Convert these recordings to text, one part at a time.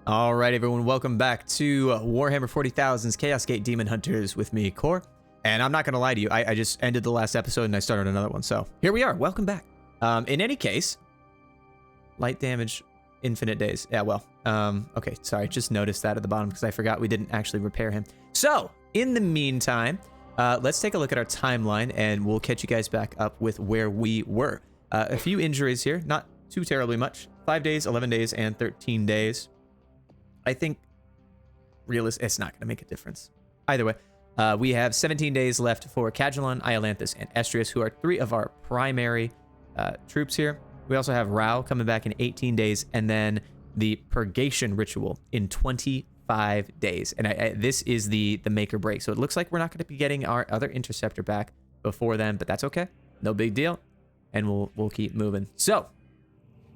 All right, everyone, welcome back to Warhammer 40,000's Chaos Gate Daemonhunters with me, Core. And I'm not going to lie to you, I just ended the last episode and I started another one, so here we are. Welcome back. In any case, light damage, infinite days. Yeah, well, okay, sorry, just noticed that at the bottom because I forgot we didn't actually repair him. So, in the meantime, let's take a look at our timeline and we'll catch you guys back up with where we were. A few injuries here, not too terribly much. 5 days, 11 days, and 13 days. I think it's not going to make a difference. Either way, we have 17 days left for Cagilon, Iolanthus, and Estrius, who are 3 of our primary troops here. We also have Rao coming back in 18 days, and then the Purgation Ritual in 25 days. And this is the make or break. So it looks like we're not going to be getting our other Interceptor back before then, but that's okay. No big deal. And we'll keep moving. So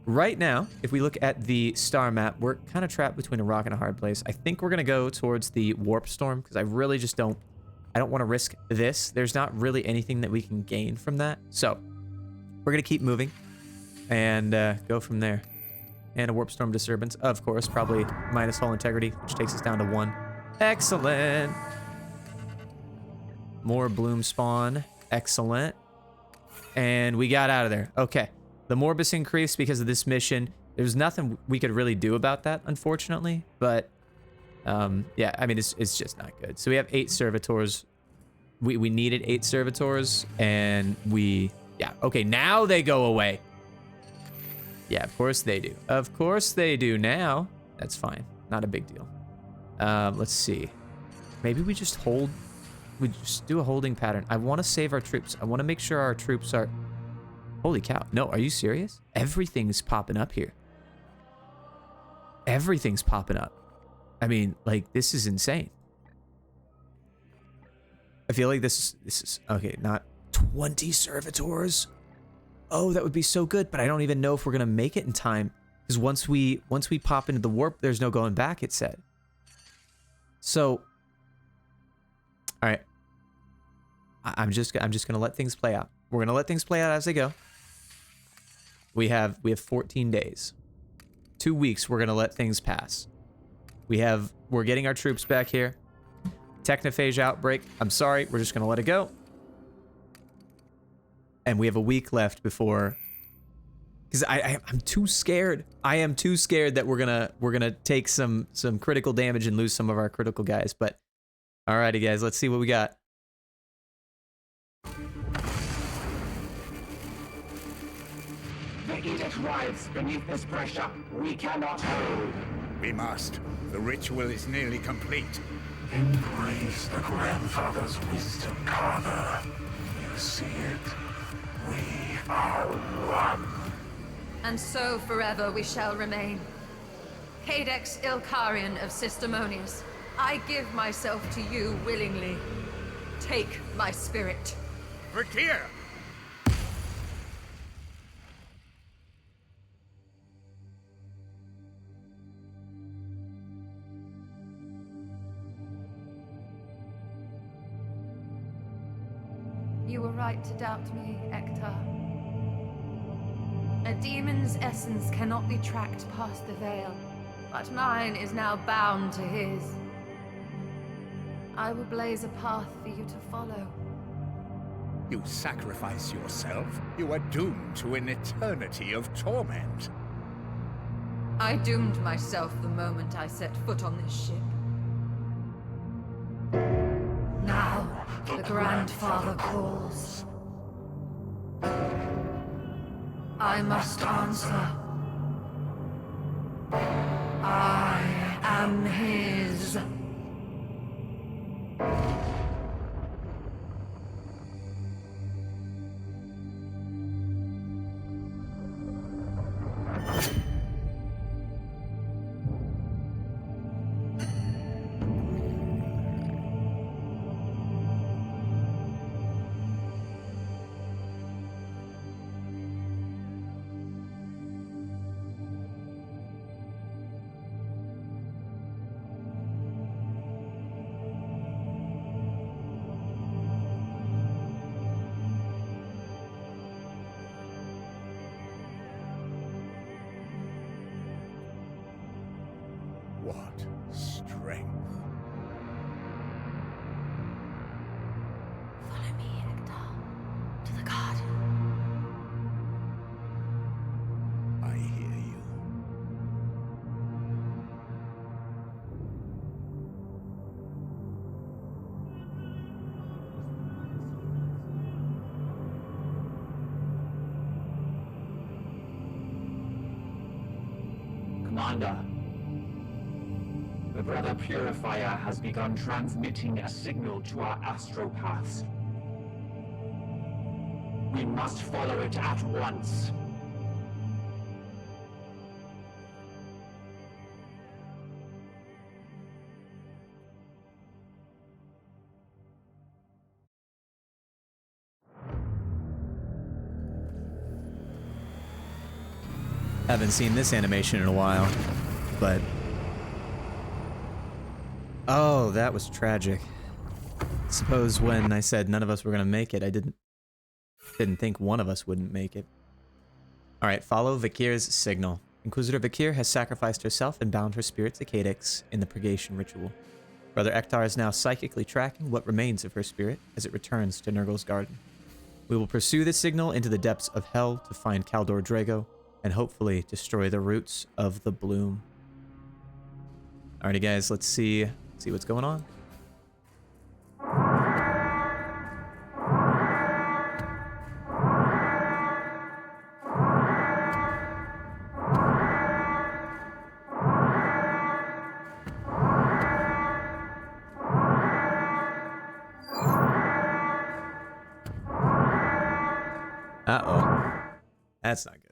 right now, if we look at the star map, we're kind of trapped between a rock and a hard place. I think we're going to go towards the Warp Storm because I really just don't want to risk this. There's not really anything that we can gain from that. So we're going to keep moving and go from there. And a Warp Storm disturbance, of course, probably minus hull integrity, which takes us down to 1. Excellent. More bloom spawn. Excellent. And we got out of there. Okay. The Morbus increased because of this mission. There's nothing we could really do about that, unfortunately. But, yeah, I mean, it's just not good. So we have 8 servitors. We needed 8 servitors, and yeah, okay, now they go away. Yeah, of course they do. Of course they do now. That's fine. Not a big deal. Let's see. Maybe we just do a holding pattern. I want to save our troops. I want to make sure our troops are... Holy cow. No, are you serious? Everything's popping up here. Everything's popping up. I mean, like, this is insane. I feel like this is okay, not 20 servitors. Oh, that would be so good, but I don't even know if we're going to make it in time because once we pop into the warp, there's no going back, it said. So all right. I'm just going to let things play out. We're going to let things play out as they go. We have 14 days. 2 weeks, we're going to let things pass. We're getting our troops back here. Technophage outbreak. I'm sorry, we're just going to let it go. And we have a week left before... Because I'm too scared. I am too scared that we're gonna take some critical damage and lose some of our critical guys. But alrighty, guys, let's see what we got. The edict writhes beneath this pressure. We cannot hold. We must. The ritual is nearly complete. Embrace the grandfather's wisdom, Carver. You see it? We are one. And so forever we shall remain. Cadex Ilkarian of Sistemonius, I give myself to you willingly. Take my spirit. Verkeer! You were right to doubt me, Ektar. A demon's essence cannot be tracked past the veil, but mine is now bound to his. I will blaze a path for you to follow. You sacrifice yourself, you are doomed to an eternity of torment. I doomed myself the moment I set foot on this ship. Now, the Grandfather calls. I must answer. I am his. What strength. Follow me, Hector. To the garden. I hear you. Commander, the Brother Purifier has begun transmitting a signal to our astropaths. We must follow it at once. Haven't seen this animation in a while, but... Oh, that was tragic. Suppose when I said none of us were gonna make it, I didn't think one of us wouldn't make it. Alright, follow Vikir's signal. Inquisitor Vikir has sacrificed herself and bound her spirit to Cadex in the purgation ritual. Brother Ektar is now psychically tracking what remains of her spirit as it returns to Nurgle's garden. We will pursue this signal into the depths of hell to find Kaldor Drago and hopefully destroy the roots of the bloom. Alrighty guys, let's see what's going on. Uh-oh. That's not good.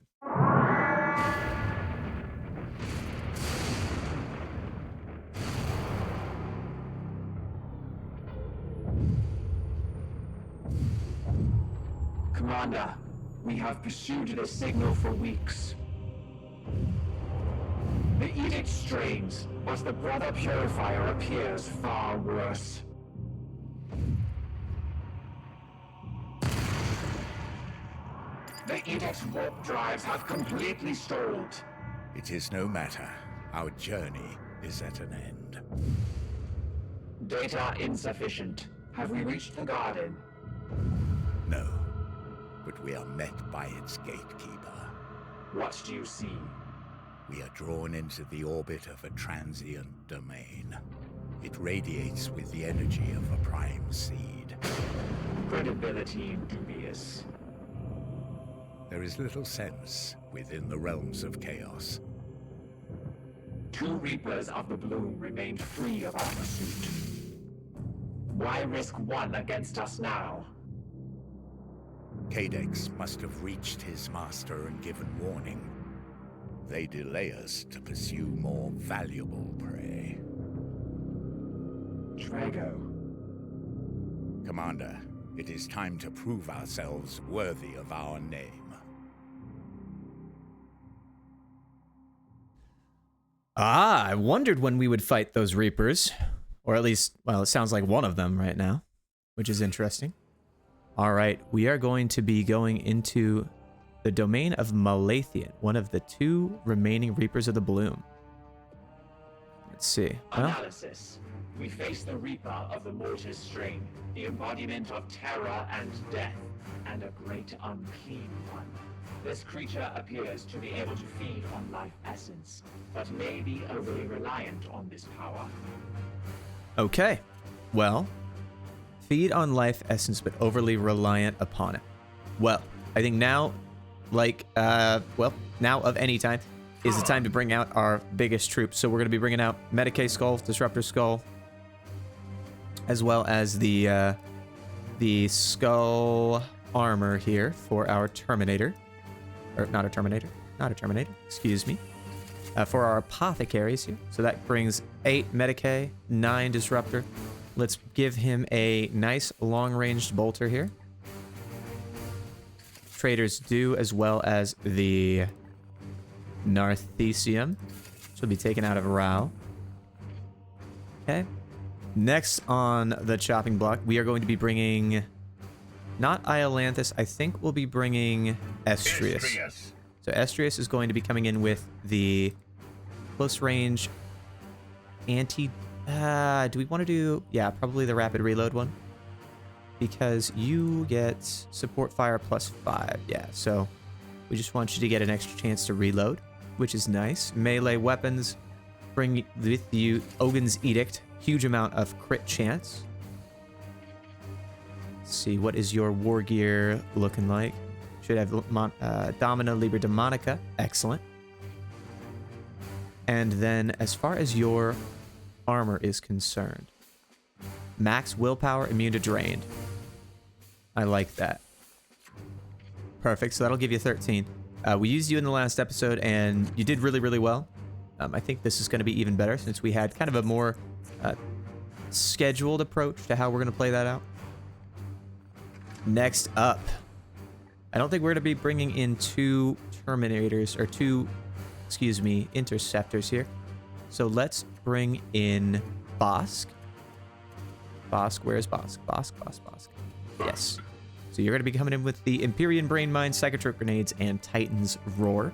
Commander, we have pursued this signal for weeks. The edict strains, but the Brother Purifier appears far worse. The edict's warp drives have completely stalled. It is no matter. Our journey is at an end. Data insufficient. Have we reached the garden? No, but we are met by its gatekeeper. What do you see? We are drawn into the orbit of a transient domain. It radiates with the energy of a prime seed. Credibility dubious. There is little sense within the realms of chaos. 2 Reapers of the Bloom remained free of our pursuit. Why risk one against us now? Cadex must have reached his master and given warning. They delay us to pursue more valuable prey. Drago. Commander, it is time to prove ourselves worthy of our name. Ah, I wondered when we would fight those Reapers. Or at least, well, it sounds like one of them right now, which is interesting. Alright, we are going to be going into the domain of Malathian, one of the 2 remaining Reapers of the Bloom. Let's see. Well, Analysis. We face the Reaper of the Mortis strain, the embodiment of terror and death, and a great unclean one. This creature appears to be able to feed on life essence, but may be overly reliant on this power. okay. Well, feed on life essence, but overly reliant upon it. Well, I think now, now of any time, is the time to bring out our biggest troops. So we're going to be bringing out Medicae Skull, Disruptor Skull, as well as the Skull Armor here for our Terminator. Or not a Terminator, excuse me. For our Apothecaries here. So that brings 8 Medicae, 9 Disruptor. Let's give him a nice long-ranged bolter here. Traders do, as well as the Narthesium, which will be taken out of Rao. Okay. Next on the chopping block, we are going to be bringing not Iolanthus. I think we'll be bringing Estrius. So Estrius is going to be coming in with the close range anti... do we want to do... Yeah, probably the rapid reload one. Because you get support fire +5. Yeah, so we just want you to get an extra chance to reload, which is nice. Melee weapons bring with you Ogun's Edict. Huge amount of crit chance. Let's see, what is your war gear looking like? Should have Domina Liber Demonica. Excellent. And then as far as your armor is concerned, max willpower, immune to drained. I like that. Perfect, so that'll give you 13. We used you in the last episode, and you did really, really well. I think this is going to be even better since we had kind of a more scheduled approach to how we're going to play that out. Next up, I don't think we're going to be bringing in two Terminators, or two, excuse me, Interceptors here. So let's bring in Bosk. Bosk, where's Bosk? Bosk. Yes. So you're going to be coming in with the Empyrean Brain Mine, Psychotrope Grenades, and Titan's Roar.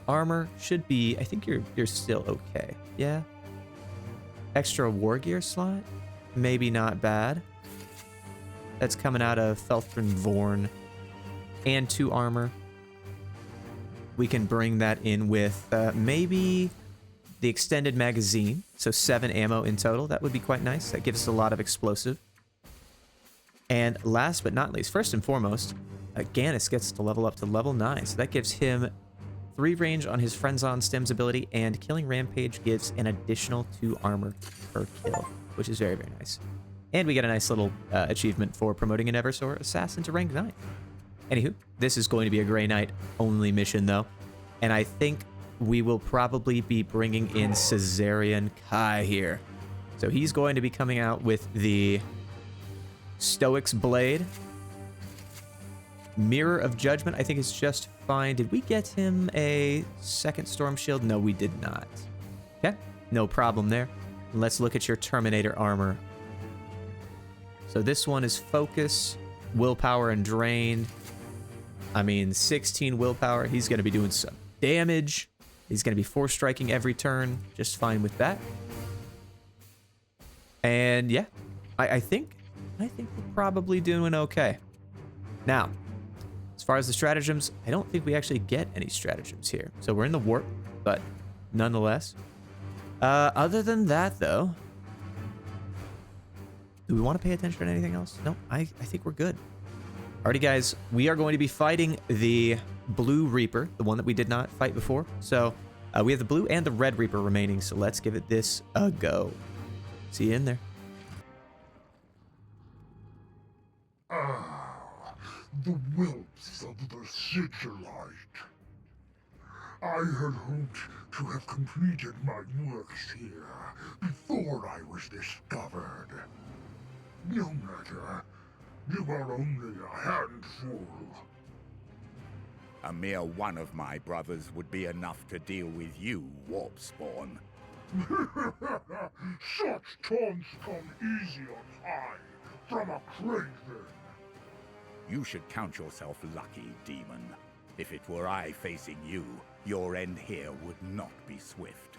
Armor should be, I think you're still okay. Yeah. Extra war gear slot? Maybe not bad. That's coming out of Felthrin Vorn. And 2 armor. We can bring that in with maybe the extended magazine. So 7 ammo in total. That would be quite nice. That gives us a lot of explosive. And last but not least, first and foremost, Gannis gets to level up to level 9. So that gives him 3 range on his Frenzon Stem's ability, and Killing Rampage gives an additional 2 armor per kill, which is very, very nice. And we get a nice little achievement for promoting an Eversor Assassin to rank 9. Anywho, this is going to be a Grey Knight only mission, though. And I think we will probably be bringing in Caesarian Kai here. So he's going to be coming out with the Stoic's Blade. Mirror of Judgment, I think, is just fine. Did we get him a second Storm Shield? No, we did not. Okay, no problem there. Let's look at your Terminator armor. So this one is Focus, Willpower, and Drain. I mean, 16 willpower. He's going to be doing some damage. He's going to be force striking every turn. Just fine with that. And yeah, I think we're probably doing okay. Now, as far as the stratagems, I don't think we actually get any stratagems here. So we're in the warp, but nonetheless. Other than that, though, do we want to pay attention to anything else? No, I think we're good. Alrighty, guys, we are going to be fighting the Blue Reaper, the one that we did not fight before. So we have the Blue and the Red Reaper remaining, so let's give it this a go. See you in there. The whelps of the Sigilite. I had hoped to have completed my works here before I was discovered. No matter, you are only a handful. A mere one of my brothers would be enough to deal with you, Warp Spawn. Such taunts come easy on high from a craven. You should count yourself lucky, demon. If it were I facing you, your end here would not be swift.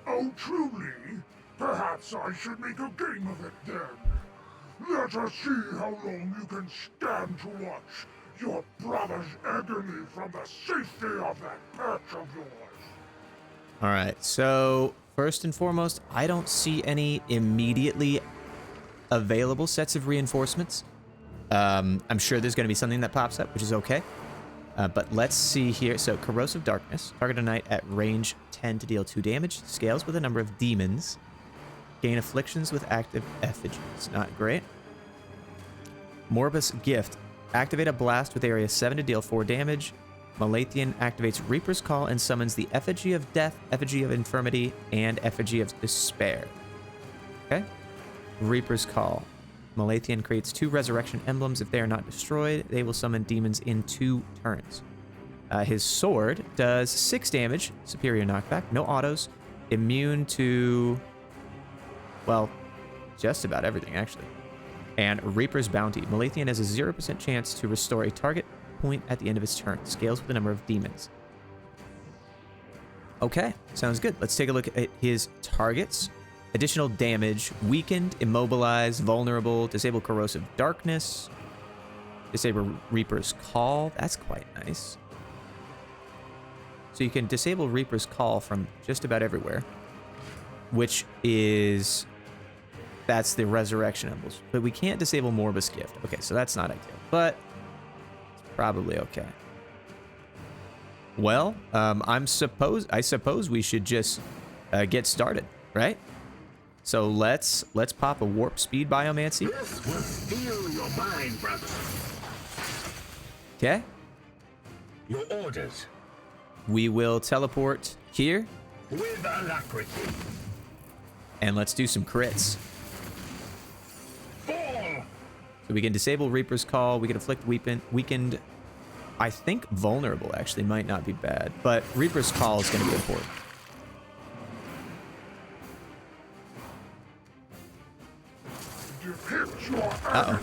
Oh, truly? Perhaps I should make a game of it then. Let us see how long you can stand to watch your brother's agony from the safety of that perch of yours. All right, so first and foremost, I don't see any immediately available sets of reinforcements. I'm sure there's going to be something that pops up, which is okay. But let's see here. So, Corrosive Darkness. Target a knight at range 10 to deal 2 damage. Scales with a number of demons. Gain afflictions with active effigies. Not great. Morbus Gift. Activate a blast with area 7 to deal 4 damage. Malathian activates Reaper's Call and summons the Effigy of Death, Effigy of Infirmity, and Effigy of Despair. Okay. Reaper's Call. Malathian creates 2 resurrection emblems. If they are not destroyed, they will summon demons in 2 turns. His sword does 6 damage, superior knockback, no autos, immune to, well, just about everything, actually. And Reaper's Bounty. Malathian has a 0% chance to restore a target point at the end of his turn. Scales with the number of demons. Okay, sounds good. Let's take a look at his targets. Additional damage, weakened, immobilized, vulnerable, disable corrosive darkness, disable Reaper's Call. That's quite nice. So you can disable Reaper's Call from just about everywhere, which is, that's the resurrection emblems. But we can't disable Morbus Gift. Okay, so that's not ideal, but it's probably okay. Well, I suppose we should just get started, right? So let's pop a warp speed biomancy. This will steal your mind, brother. Okay. Your orders. We will teleport here. With alacrity. And let's do some crits. Fall! So we can disable Reaper's Call. We can inflict weakened. I think vulnerable actually might not be bad, but Reaper's Call is going to be important. Uh-oh.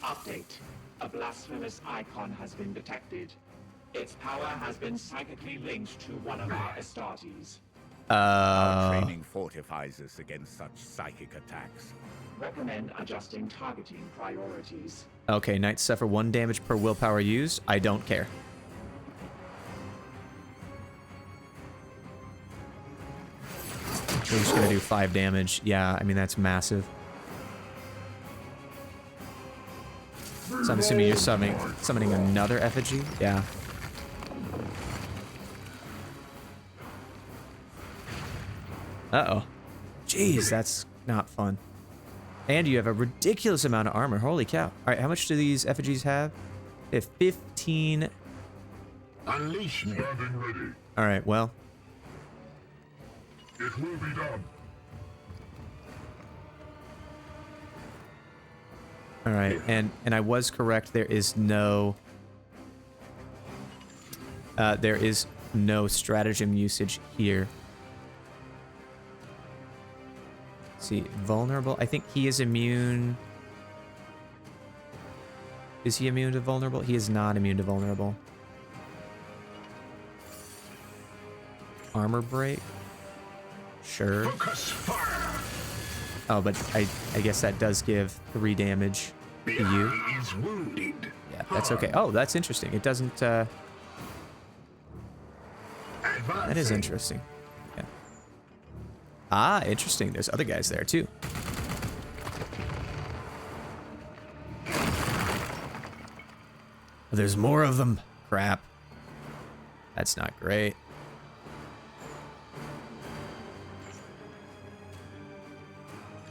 Update. A blasphemous icon has been detected. Its power has been psychically linked to one of our Astartes. Our training fortifies us against such psychic attacks. Recommend adjusting targeting priorities. Okay, knights suffer 1 damage per willpower used. I don't care. We're just gonna do 5 damage. Yeah, I mean, that's massive. So I'm assuming you're summoning another effigy? Yeah. Uh-oh. Jeez, that's not fun. And you have a ridiculous amount of armor. Holy cow. All right, how much do these effigies have? They have 15. Unleash me. Standing ready. All right, well. It will be done. All right, and I was correct. There is no stratagem usage here. Let's see, vulnerable. I think he is immune. Is he immune to vulnerable? He is not immune to vulnerable. Armor break. Sure. Focus fire. Oh, but I guess that does give 3 damage to you. Is wounded. Yeah, that's okay. Oh, that's interesting. It doesn't, that is interesting. Yeah. Ah, interesting. There's other guys there, too. There's more of them. Crap. That's not great.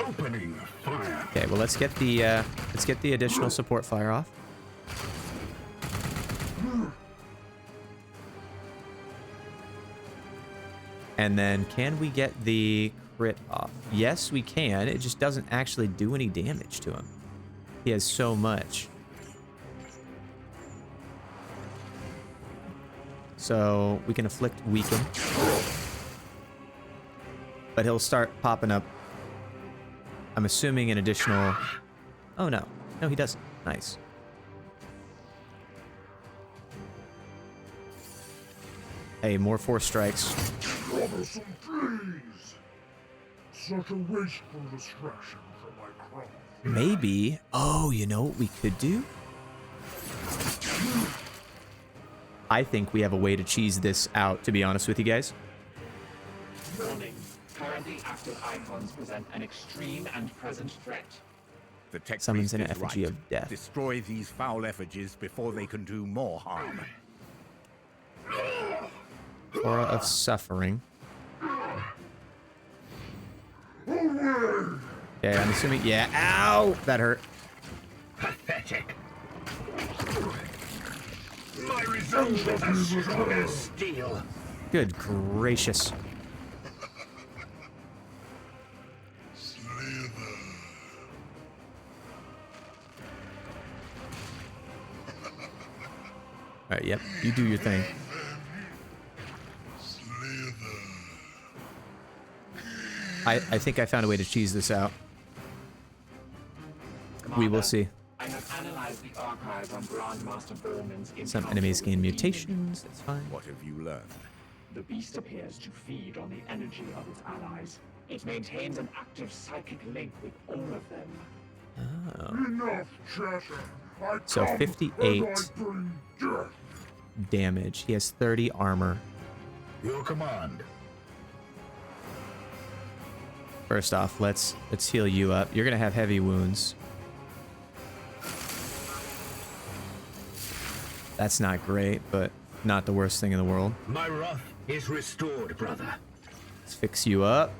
Opening fire. Okay, well, let's get the additional support fire off. And then can we get the crit off? Yes, we can. It just doesn't actually do any damage to him. He has so much. So we can inflict weaken. But he'll start popping up. I'm assuming an additional... Oh, no. No, he doesn't. Nice. Hey, more 4 strikes. Troublesome trees. Such a wasteful distraction from my craft. Maybe. Oh, you know what we could do? I think we have a way to cheese this out, to be honest with you guys. Warning. Currently active icons present an extreme and present threat. The tech Summons an priest is effigy right. of death. Destroy these foul effigies before they can do more harm. Aura of Suffering. Okay, I'm assuming... Yeah, ow! That hurt. Pathetic. My resolve is as strong as steel. Good gracious. Alright, yep. You do your thing. I think I found a way to cheese this out. Commander, We will see. I have analyzed the archive on Grandmaster Borman's Some encounter enemies with gain the mutations. That's fine. What have you learned? The beast appears to feed on the energy of its allies. It maintains an active psychic link with all of them. Enough chatter. I So come 58 and I bring death. damage. He has 30 armor. Your command. First off, let's heal you up. You're gonna have heavy wounds. That's not great, but not the worst thing in the world. My wrath is restored, brother. Let's fix you up.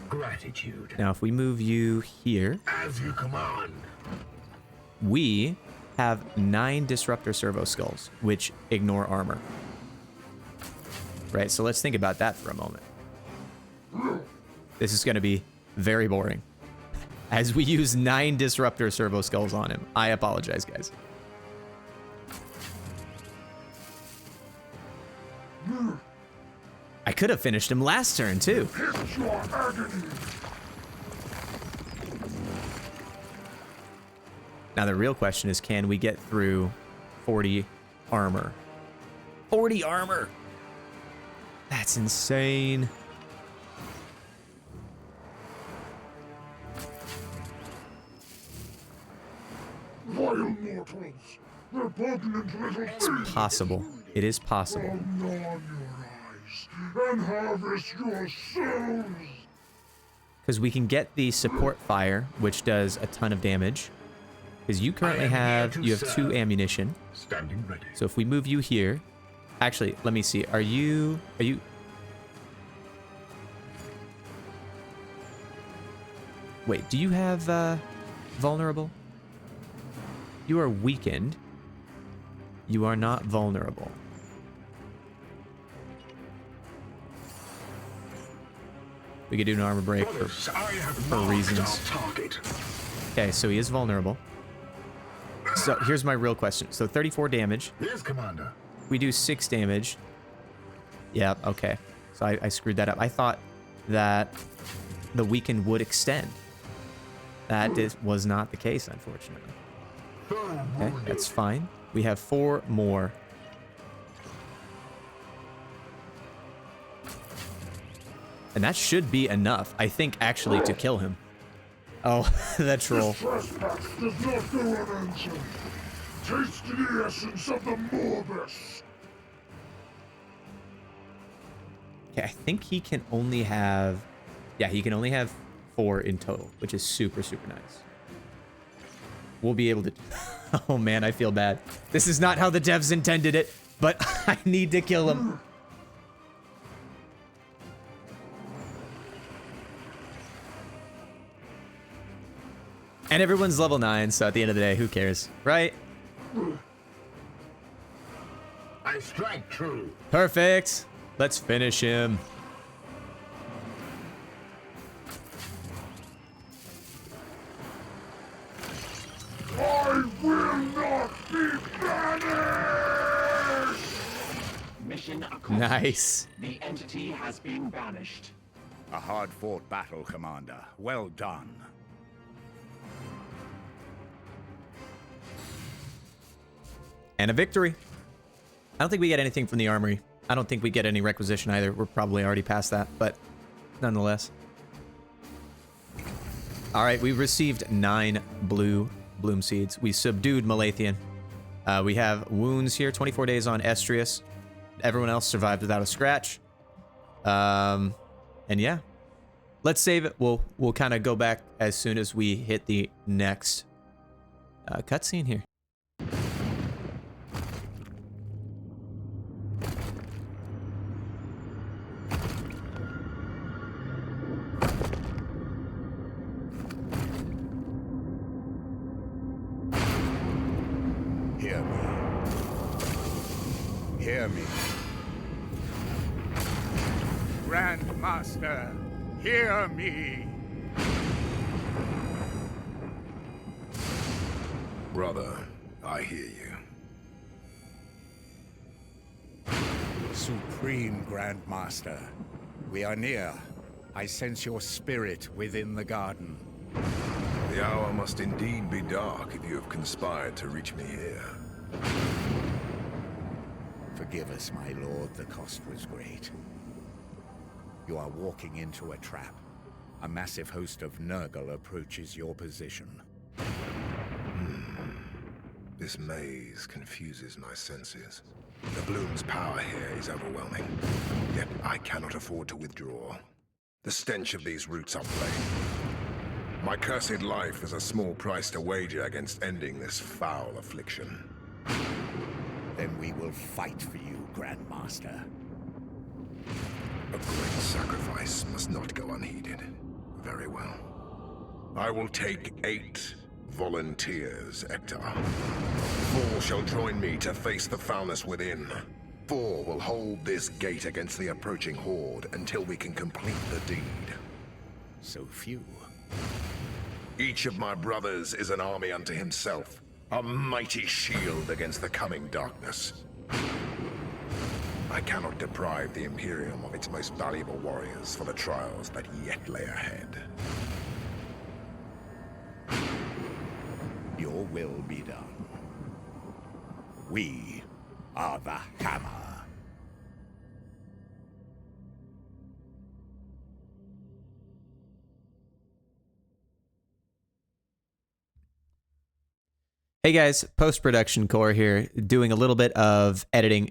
Gratitude. Now, if we move you here, As you command. we have 9 disruptor servo skulls, which ignore armor. Right, so let's think about that for a moment. This is going to be very boring. As we use 9 disruptor servo skulls on him. I apologize, guys. I could have finished him last turn, too. Hit your agony. Now, the real question is, can we get through 40 armor? 40 armor! That's insane. Vile mortals. Repugnant little It's things. possible. It is possible. I'll gnaw on your eyes and harvest your souls. Because we can get the support fire, which does a ton of damage. Because you currently have 2 ammunition. Standing ready. So if we move you here, actually, let me see. Are you? Wait, do you have vulnerable? You are weakened. You are not vulnerable. We could do an armor break for reasons. Okay, so he is vulnerable. So here's my real question. So 34 damage. Yes, Commander. We do 6 damage. Yeah, okay. So I screwed that up. I thought that the weaken would extend. That was not the case, unfortunately. Okay, that's fine. We have 4 more. And that should be enough, I think, actually, to kill him. Oh, that troll. This trespass does not go unanswered. Taste the essence of the Morbus. Okay, I think he can only have... Yeah, he can only have 4 in total, which is super, super nice. We'll be able to... Oh, man, I feel bad. This is not how the devs intended it, but I need to kill him. And everyone's level 9, so at the end of the day, who cares, right? I strike true. Perfect. Let's finish him. I will not be banished! Mission accomplished. Nice. The entity has been banished. A hard-fought battle, Commander. Well done. And a victory. I don't think we get anything from the armory. I don't think we get any requisition either. We're probably already past that, but nonetheless. All right, we received 9 blue bloom seeds. We subdued Malathian. We have wounds here, 24 days on Estrius. Everyone else survived without a scratch. And yeah, let's save it. We'll kind of go back as soon as we hit the next cutscene here. Hear me. Hear me. Grand Master, hear me. Brother, I hear you. Supreme Grand Master, we are near. I sense your spirit within the garden. The hour must indeed be dark if you have conspired to reach me here. Forgive us, my lord, the cost was great. You are walking into a trap. A massive host of Nurgle approaches your position. This maze confuses my senses. The bloom's power here is overwhelming, yet I cannot afford to withdraw. The stench of these roots are plain. My cursed life is a small price to wager against ending this foul affliction. Then we will fight for you, Grandmaster. A great sacrifice must not go unheeded. Very well. I will take 8 volunteers, Ector. 4 shall join me to face the foulness within. 4 will hold this gate against the approaching horde until we can complete the deed. So few. Each of my brothers is an army unto himself, a mighty shield against the coming darkness. I cannot deprive the Imperium of its most valuable warriors for the trials that yet lay ahead. Your will be done. We are the Hammer. Hey guys, post-production core here, doing a little bit of editing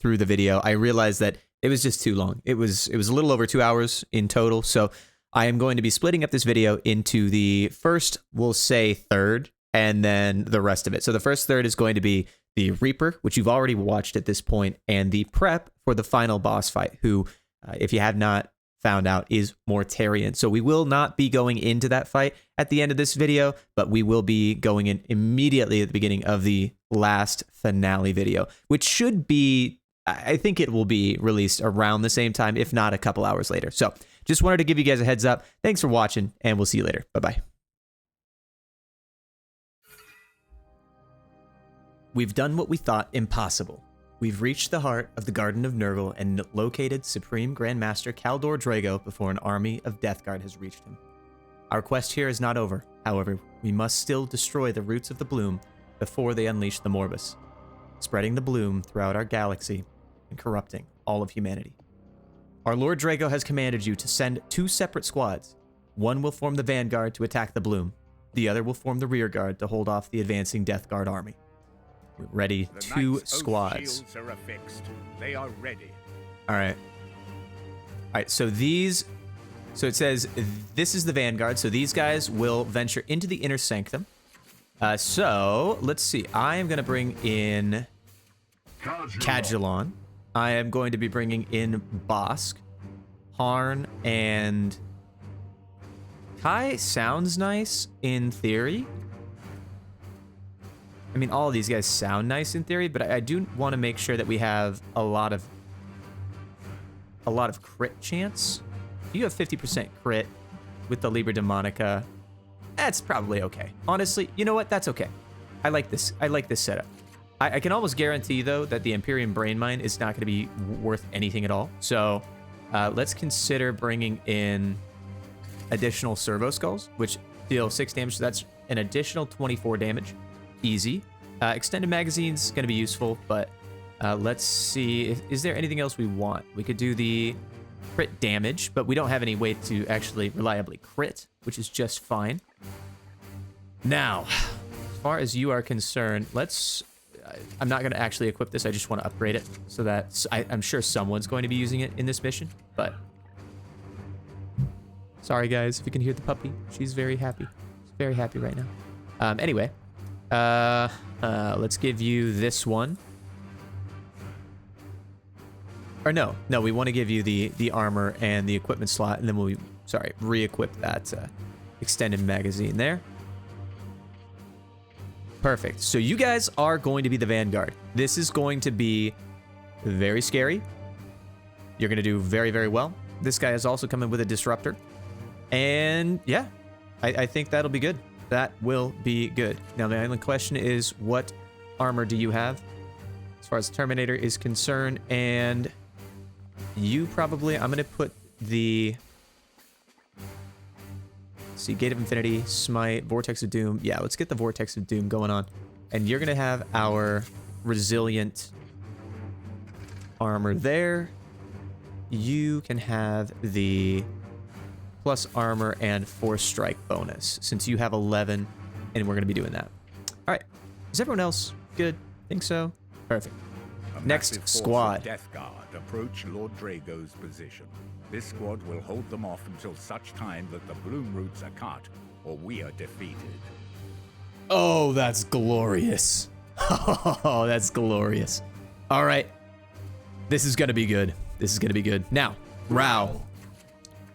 through the video. I realized that it was just too long. It was a little over 2 hours in total, so I am going to be splitting up this video into the first, we'll say third, and then the rest of it. So the first third is going to be the Reaper, which you've already watched at this point, and the prep for the final boss fight, who, if you have not found out, is Mortarion. So we will not be going into that fight at the end of this video, but we will be going in immediately at the beginning of the last finale video, which should be, I think it will be released around the same time, if not a couple hours later. So just wanted to give you guys a heads up. Thanks for watching, and we'll see you later. Bye-bye. We've done what we thought impossible. We've reached the heart of the Garden of Nurgle and located Supreme Grandmaster Kaldor Drago before an army of Death Guard has reached him. Our quest here is not over. However, we must still destroy the roots of the bloom before they unleash the Morbus, spreading the bloom throughout our galaxy and corrupting all of humanity. Our Lord Drago has commanded you to send 2 separate squads. One will form the vanguard to attack the bloom. The other will form the rear guard to hold off the advancing Death Guard army. We're ready. 2 squads. Shields are affixed. They are ready. All right. All right, so these... So it says this is the vanguard, so these guys will venture into the inner sanctum. So, let's see. I am going to bring in Kadjalon. I am going to be bringing in Bosk, Harn, and Kai sounds nice in theory. I mean, all of these guys sound nice in theory, but I do want to make sure that we have a lot of crit chance. If you have 50% crit with the Liber Demonica, that's probably okay. Honestly, you know what? That's okay. I like this. I like this setup. I can almost guarantee, though, that the Imperium Brain Mine is not going to be worth anything at all. So let's consider bringing in additional Servo Skulls, which deal 6 damage. So that's an additional 24 damage. Easy. Extended Magazine's going to be useful, but let's see. Is there anything else we want? We could do the crit damage, but we don't have any way to actually reliably crit, which is just fine. Now, as far as you are concerned, let's... I'm not going to actually equip this. I just want to upgrade it so that I'm sure someone's going to be using it in this mission, but... Sorry, guys, if you can hear the puppy. She's very happy. She's very happy right now. Anyway, let's give you this one. Or no, we want to give you the armor and the equipment slot, and then we'll, re-equip that extended magazine there. Perfect. So you guys are going to be the vanguard. This is going to be very scary. You're going to do very, very well. This guy is also coming with a disruptor. And yeah, I think that'll be good. That will be good. Now, the only question is, what armor do you have? As far as the Terminator is concerned, and you probably... I'm going to put the see, Gate of Infinity, Smite, Vortex of Doom. Yeah, let's get the Vortex of Doom going on. And you're going to have our resilient armor there. You can have the plus armor and force strike bonus since you have 11 and we're going to be doing that. All right. Is everyone else good? Think so? Perfect. Next squad. Death Guard approach Lord Drago's position. This squad will hold them off until such time that the bloom roots are cut or we are defeated. Oh, that's glorious. Oh, that's glorious. All right. This is going to be good. This is going to be good. Now, Rao,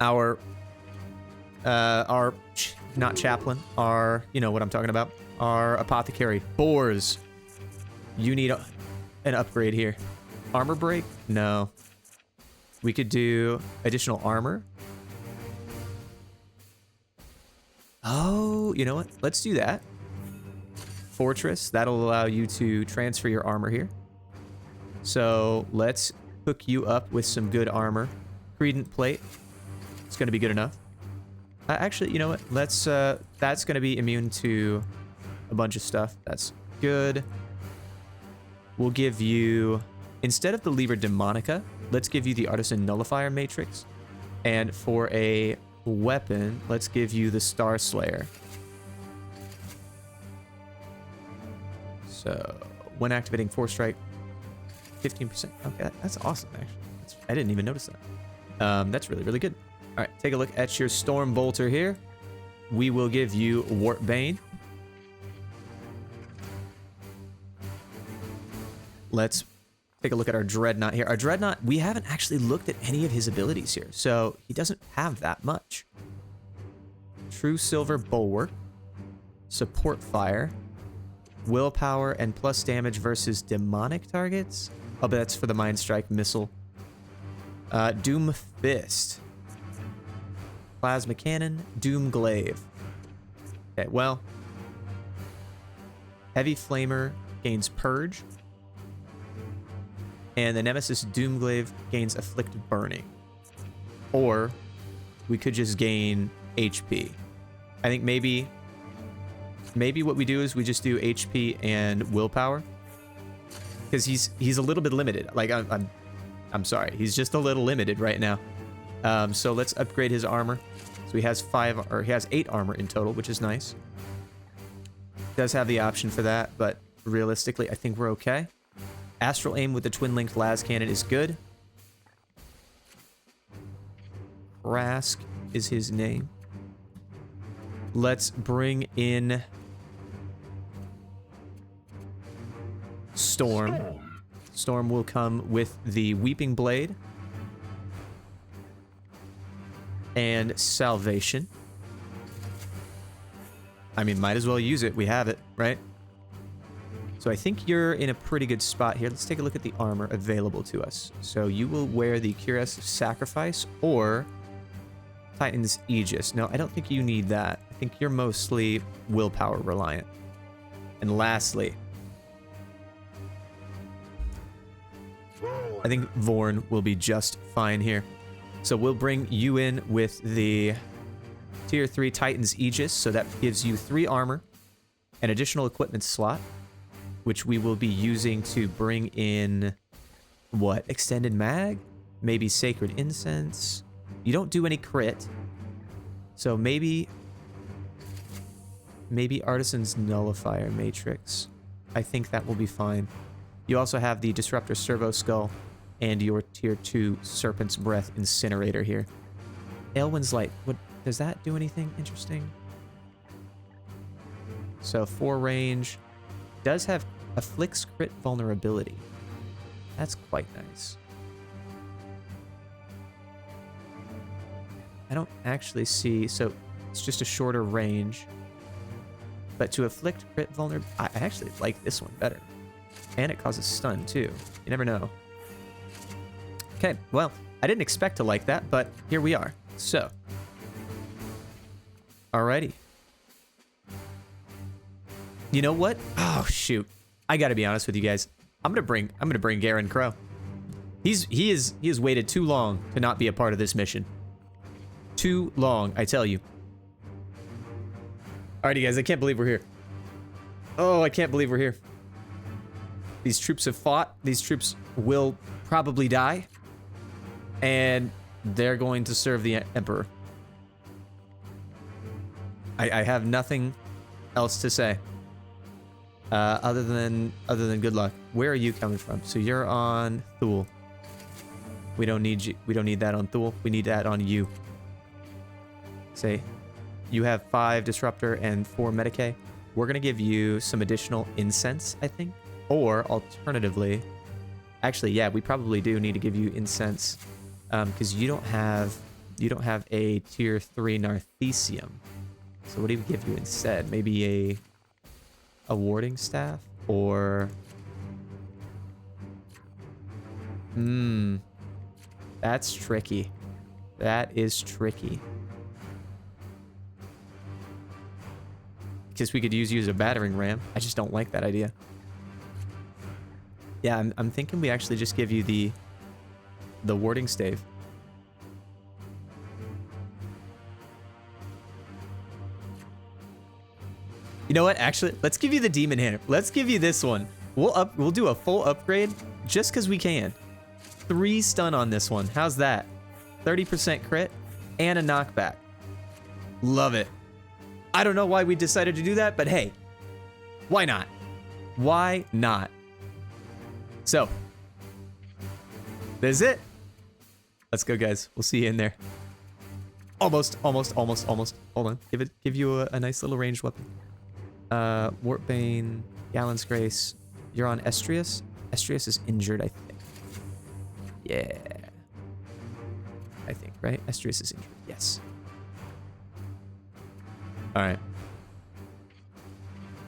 our not chaplain, our, you know what I'm talking about, our apothecary. Boars, you need an upgrade here. Armor break? No. We could do additional armor. Oh, you know what? Let's do that. Fortress, that'll allow you to transfer your armor here. So let's hook you up with some good armor. Credent plate. It's going to be good enough. Actually, you know what? Let's, that's going to be immune to a bunch of stuff. That's good. We'll give you, instead of the Liber Demonica, let's give you the Artisan Nullifier Matrix. And for a weapon, let's give you the Star Slayer. So, when activating Force Strike, 15%. Okay, that's awesome, actually. I didn't even notice that. That's really, really good. All right, take a look at your Storm Bolter here. We will give you Warp Bane. Let's take a look at our Dreadnought here. Our Dreadnought, we haven't actually looked at any of his abilities here, so he doesn't have that much. True Silver Bulwark, Support Fire, Willpower, and plus damage versus demonic targets. Oh, but that's for the Mind Strike missile. Doom Fist, Plasma Cannon, Doom Glaive. Okay, well, Heavy Flamer gains Purge. And the Nemesis Doomglaive gains Afflict Burning. Or we could just gain HP. I think maybe what we do is we just do HP and willpower. Because he's a little bit limited. Like I'm sorry, he's just a little limited right now. So let's upgrade his armor. So he has 8 armor in total, which is nice. Does have the option for that, but realistically, I think we're okay. Astral Aim with the Twin-Linked Las Cannon is good. Rask is his name. Let's bring in Storm. Storm will come with the Weeping Blade and Salvation. I mean, might as well use it. We have it, right? So I think you're in a pretty good spot here. Let's take a look at the armor available to us. So you will wear the Cuirass of Sacrifice or Titan's Aegis. No, I don't think you need that. I think you're mostly willpower reliant. And lastly, I think Vorn will be just fine here. So we'll bring you in with the Tier 3 Titan's Aegis. So that gives you 3 armor, an additional equipment slot, which we will be using to bring in, what, Extended Mag? Maybe Sacred Incense? You don't do any crit. So maybe Artisan's Nullifier Matrix. I think that will be fine. You also have the Disruptor Servo Skull and your Tier 2 Serpent's Breath Incinerator here. Aelwyn's Light, what, does that do anything interesting? So 4 range. Does have afflicts crit vulnerability. That's quite nice. I don't actually see, so it's just a shorter range. But to afflict crit vulnerability, I actually like this one better. And it causes stun too. You never know. Okay, well, I didn't expect to like that, but here we are. So, alrighty. You know what? Oh shoot! I got to be honest with you guys. I'm gonna bring Garen Crow. He has waited too long to not be a part of this mission. Too long, I tell you. Alrighty, guys, I can't believe we're here. Oh, I can't believe we're here. These troops have fought. These troops will probably die. And they're going to serve the Emperor. I have nothing else to say. Other than good luck. Where are you coming from? So you're on Thule. We don't need you. We don't need that on Thule. We need that on you. Say, you have 5 disruptor and 4 Medicae. We're gonna give you some additional incense, I think. Or alternatively, actually, yeah, we probably do need to give you incense, because you don't have a tier 3 Narthesium. So what do we give you instead? Maybe a warding staff, or that's tricky. That is tricky. Because we could use you as a battering ram. I just don't like that idea. Yeah, I'm thinking we actually just give you the warding stave. You know what? Actually, let's give you the Demon Hunter. Let's give you this one. We'll do a full upgrade just because we can. 3 stun on this one. How's that? 30% crit and a knockback. Love it. I don't know why we decided to do that, but hey, why not? Why not? So, this is it. Let's go, guys. We'll see you in there. Almost. Hold on. Give you a nice little ranged weapon. Wartbane, Gallon's Grace. You're on Estrius. Estrius is injured, I think. Yeah. I think, right? Estrius is injured. Yes. Alright.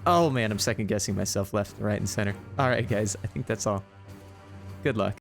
Oh man, I'm second guessing myself left, right, and center. Alright, guys. I think that's all. Good luck.